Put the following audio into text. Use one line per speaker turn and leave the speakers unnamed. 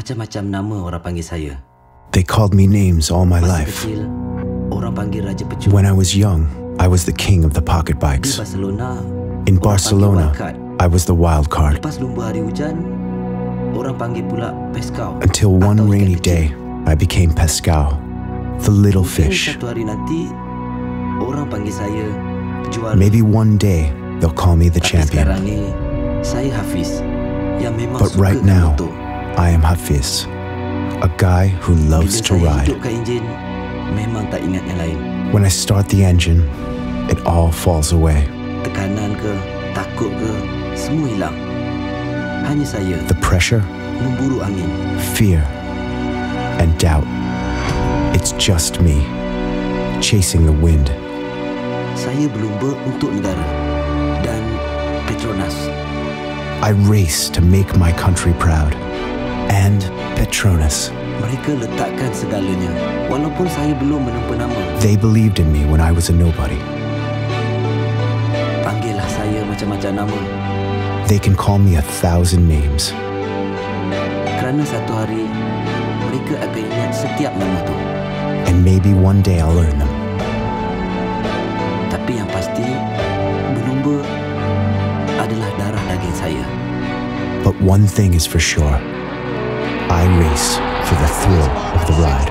Macam-macam nama orang panggil saya.
They called me names all my
Masa
life.
kecil, orang panggil Raja Pecut.
When I was young, I was the king of the pocket
Di
bikes.
Barcelona,
In
orang panggil
Barcelona,
wildcard.
I was the wild card.
Lepas lumba hari hujan, orang panggil pula Pescao.
Until one
atau ikan
rainy
kecil.
day, I became Pescao, the little
Mungkin
fish.
satu hari nanti, orang panggil saya juara.
Maybe one day, they'll call me the
Tapi sekarang
champion.
ni, saya Hafiz yang memang
But
suka
right
dengan
now,
motor.
I am Hafiz, a guy who loves to
Bila saya
ride.
hidupkan enjin, memang tak ingat yang lain.
When I start the engine, it all falls away.
Tekanan ke, takut ke, semua hilang. Hanya saya
The pressure,
memburu angin.
fear, and doubt. It's just me, chasing the wind.
Saya berlumba untuk negara dan Petronas.
I race to make my country proud. And Petronas.
Mereka letakkan segalanya, walaupun saya belum menempa nama.
They believed in me when I was a nobody.
Panggillah saya macam-macam nama,
They can call me 1,000 names.
kerana satu hari mereka akan ingat setiap nama tu.
And maybe one day I'll earn them.
Tapi yang pasti, berlumba adalah darah daging saya.
But one thing is for sure. I race for the thrill of the ride.